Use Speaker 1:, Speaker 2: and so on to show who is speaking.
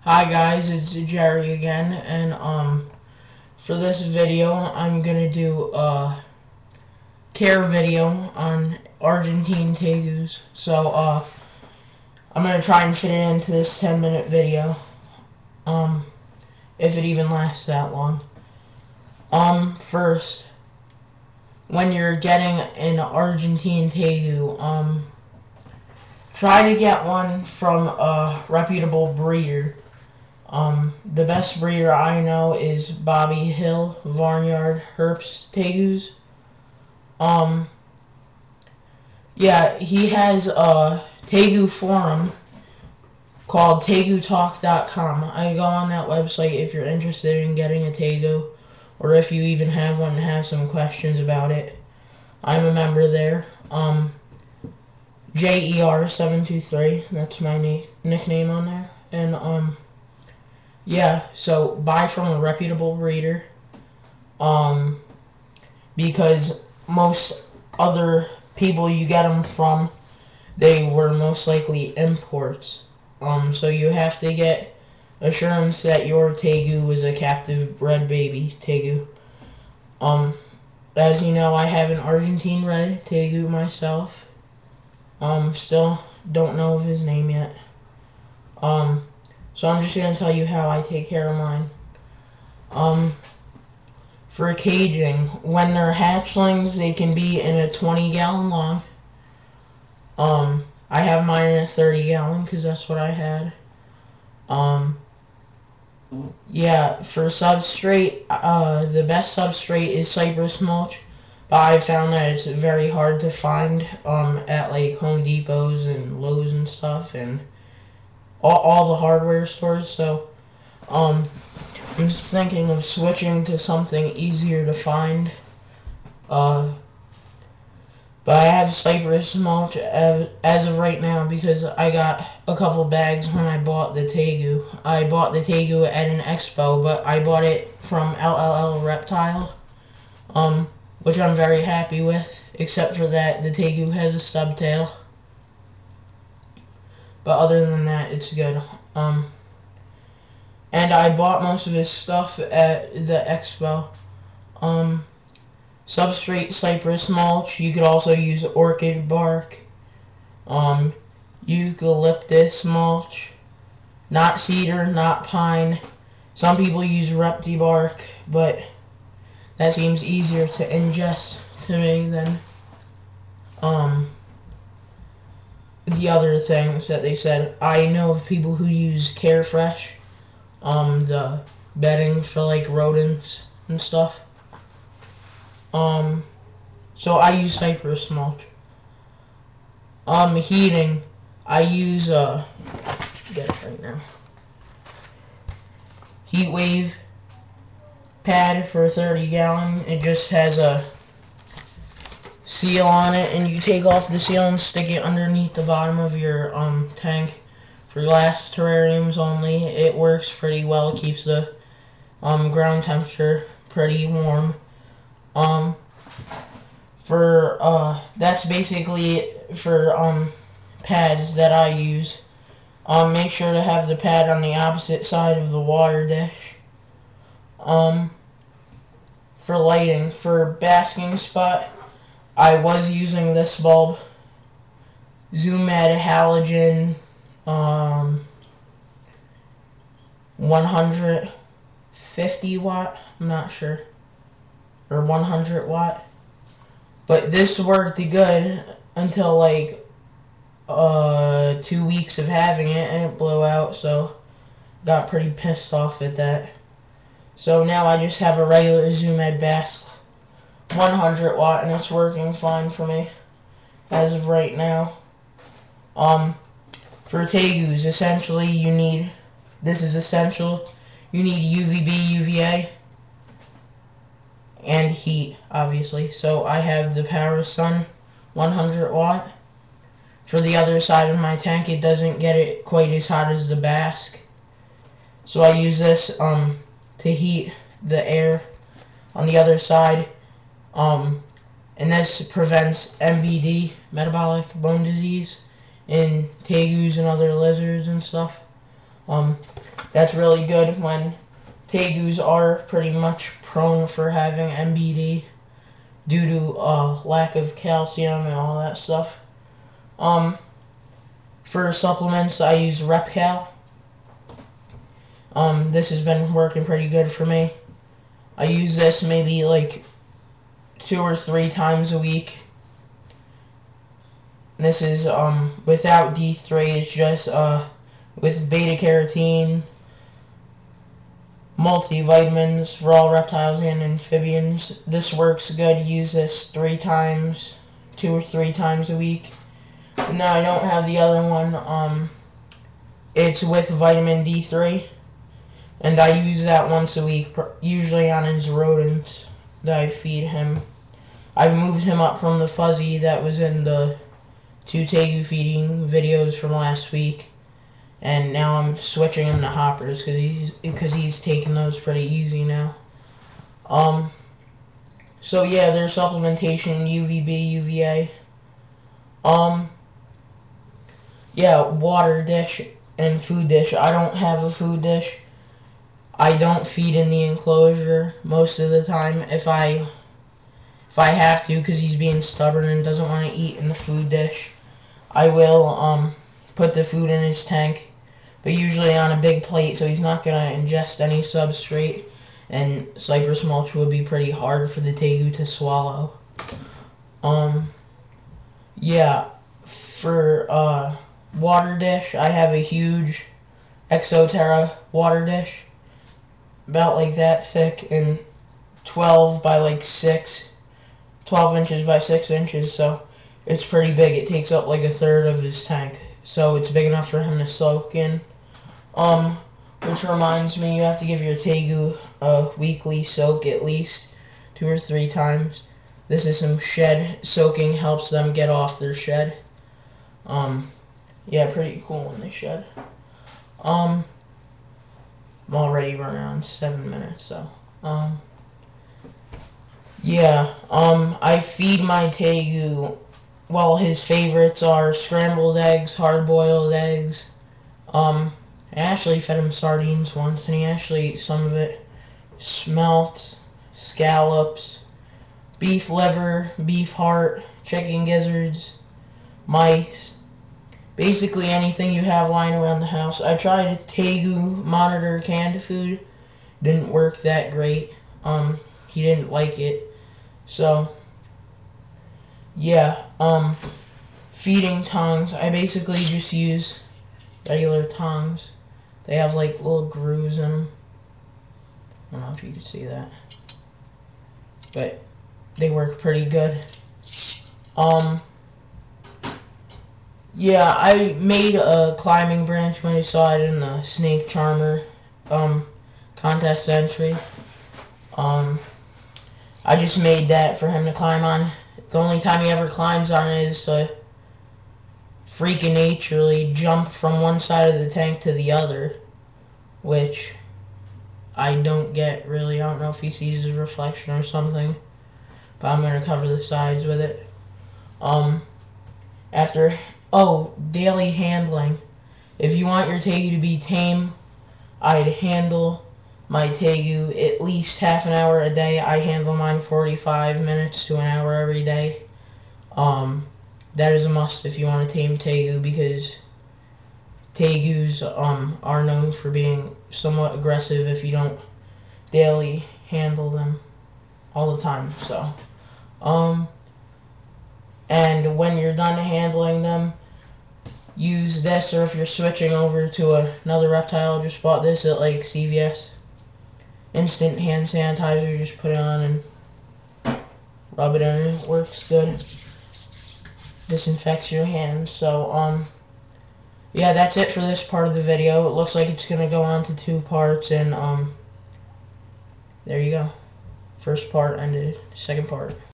Speaker 1: Hi guys, it's Jerry again, and for this video I'm gonna do a care video on Argentine tegus. So I'm gonna try and fit it into this 10-minute video, if it even lasts that long. First, when you're getting an Argentine tegu, try to get one from a reputable breeder. The best breeder I know is Bobby Hill, Barnyard Herps Tegus. Yeah, he has a Tegu forum called tegutalk.com. I go on that website if you're interested in getting a Tegu, or if you even have one and have some questions about it. I'm a member there. JER723, that's my nickname on there. And yeah, so buy from a reputable breeder, because most other people you get them from, they were most likely imports. So you have to get assurance that your tegu was a captive bred baby tegu. As you know, I have an Argentine red tegu myself. Still don't know of his name yet. So I'm just going to tell you how I take care of mine. For caging, when they're hatchlings, they can be in a 20-gallon long. I have mine in a 30-gallon because that's what I had. Yeah, for substrate, the best substrate is cypress mulch, but I've found that it's very hard to find at like Home Depots and Lowe's and stuff, and all the hardware stores. So I'm just thinking of switching to something easier to find. But I have cypress mulch as of right now because I got a couple bags when I bought the tegu. I bought the tegu at an expo, but I bought it from LLL Reptile, which I'm very happy with, except for that the tegu has a stub tail. But other than that, it's good. And I bought most of his stuff at the expo. Substrate cypress mulch. You could also use orchid bark. Eucalyptus mulch. Not cedar, not pine. Some people use repti bark, but that seems easier to ingest to me than the other things that they said. I know of people who use Carefresh, the bedding for like rodents and stuff. So I use cypress mulch. Heating, I use get it right now. Heat Wave pad for 30-gallon. It just has a seal on it, and you take off the seal and stick it underneath the bottom of your tank. For glass terrariums only, it works pretty well. It keeps the ground temperature pretty warm. That's basically it for pads that I use. Make sure to have the pad on the opposite side of the water dish. For lighting, for basking spot, I was using this bulb, Zoomad Halogen 150 watt, I'm not sure, or 100 watt. But this worked good until like 2 weeks of having it, and it blew out, so got pretty pissed off at that. So now I just have a regular Zoomad Bask 100 watt, and it's working fine for me as of right now. For tegus, essentially you need, this is essential, you need UVB, UVA, and heat, obviously. So I have the Power Sun 100 watt. For the other side of my tank, it doesn't get it quite as hot as the Bask, so I use this to heat the air on the other side. And this prevents MBD, metabolic bone disease, in tegus and other lizards and stuff. That's really good when tegus are pretty much prone for having MBD due to lack of calcium and all that stuff. For supplements, I use RepCal. This has been working pretty good for me. I use this maybe like 2 or 3 times a week. This is without D3, it's just with beta carotene, multivitamins for all reptiles and amphibians. This works good. Use this 2 or 3 times a week. No, I don't have the other one. It's with vitamin D3, and I use that once a week, usually on his rodents that I feed him. I've moved him up from the fuzzy that was in the 2 tegu feeding videos from last week, and now I'm switching him to hoppers because he's taking those pretty easy now. So yeah, there's supplementation, UVB, UVA. Yeah, water dish and food dish. I don't have a food dish. I don't feed in the enclosure most of the time. If I have to, because he's being stubborn and doesn't want to eat in the food dish, I will put the food in his tank, but usually on a big plate, so he's not gonna ingest any substrate, and cypress mulch would be pretty hard for the tegu to swallow. Yeah, for water dish, I have a huge Exoterra water dish, about like that thick, and 12 by like 12 inches by 6 inches, so it's pretty big. It takes up like 1/3 of his tank, so it's big enough for him to soak in. Which reminds me, you have to give your tegu a weekly soak at least 2 or 3 times. This is some shed soaking, helps them get off their shed. Yeah, pretty cool when they shed. I'm already running on 7 minutes, so yeah, I feed my tegu. Well, his favorites are scrambled eggs, hard-boiled eggs. I actually fed him sardines once, and he actually ate some of it. Smelt, scallops, beef liver, beef heart, chicken gizzards, mice. Basically anything you have lying around the house. I tried to tegu monitor canned food. Didn't work that great. He didn't like it. So, yeah, feeding tongs. I basically just use regular tongs. They have like little grooves in them. I don't know if you can see that, but they work pretty good. Yeah, I made a climbing branch when I saw it in the snake charmer contest entry. I just made that for him to climb on. The only time he ever climbs on it is to freaking naturally jump from one side of the tank to the other, which I don't get really. I don't know if he sees his reflection or something, but I'm going to cover the sides with it. Daily handling. If you want your tegu to be tame, I'd handle my tegu at least half an hour a day. I handle mine 45 minutes to an hour every day. That is a must if you want to tame tegu, because tegus are known for being somewhat aggressive if you don't daily handle them all the time. So, and when you're done handling them, use this, or if you're switching over to another reptile, just bought this at like CVS. Instant hand sanitizer, just put it on and rub it in, it works good. Disinfects your hands. So, yeah, that's it for this part of the video. It looks like it's gonna go on to 2 parts, and there you go. First part ended. Second part.